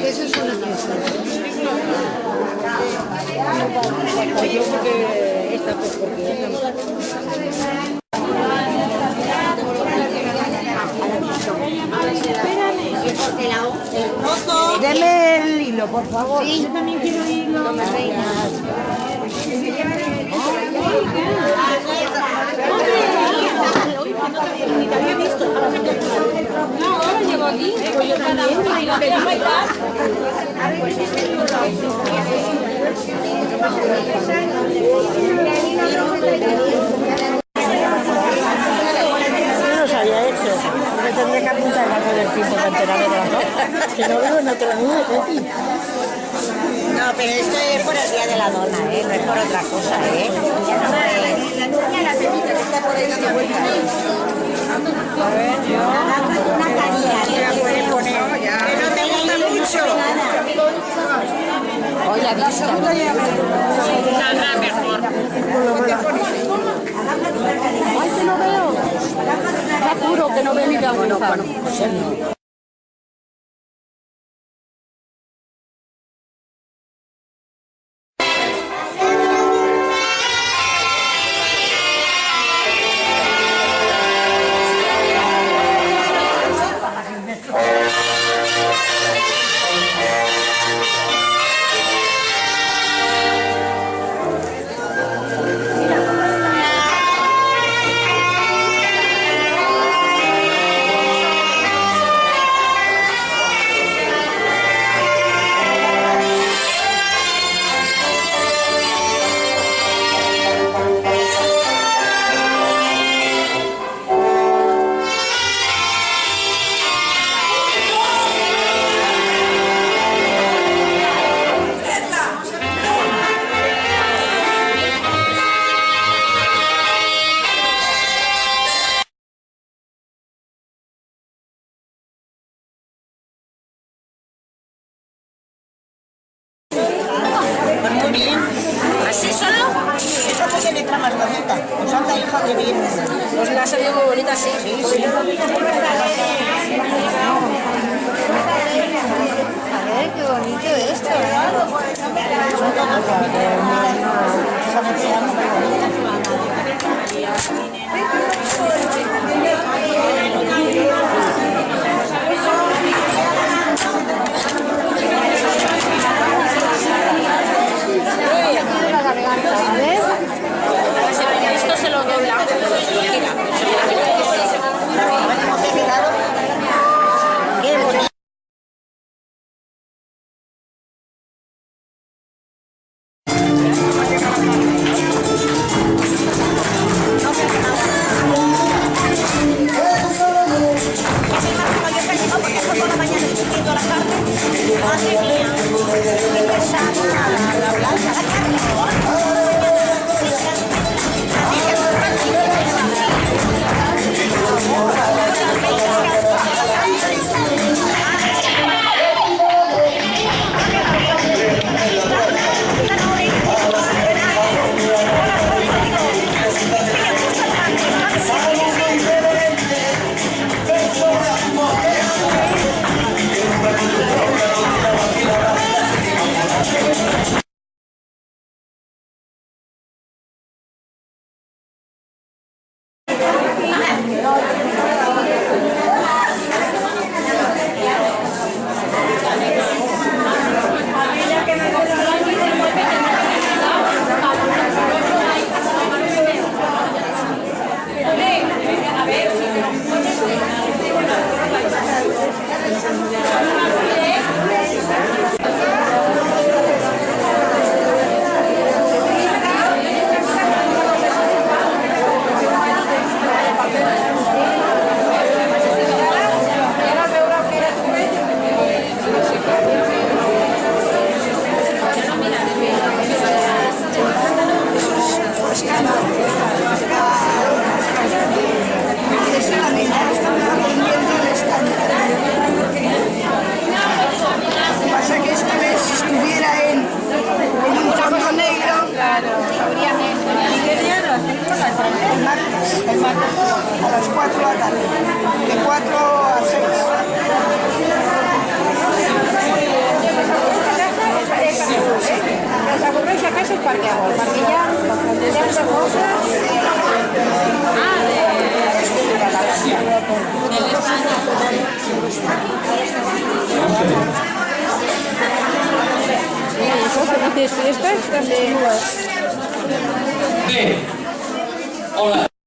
eso es una pieza. Yo porque esta, pues porque esta. Deme el hilo, por favor. Sí, yo también quiero hilo. No me reinas. No, ahora llevo aquí. Yo también. ¿Quieres bailar? Yo no se había hecho. Me tendré que apuntar el gato del tiempo para enterarme de las dos. Si no vivo en otro mundo, Pepi. No, pero esto es por el día de la dona, ¿eh? No es por otra cosa, ¿eh? La niña, la pepita que está por ahí dando vueltas. A ver, yo. Una carilla. Que no te gusta mucho. Oye, la segunda ya Saldrá mejor. Ay, que no veo. Está puro, que no veo ni de aguja. Muy bien. ¿Así solo? Esta porque letra más bonita. Santa hija de bien. Pues la ha salido muy bonita, sí. A ver, qué bonito esto. Esto se lo dobla. parque hago? El parque ya, bastantes cosas. Y eso felices fiestas también. Hola.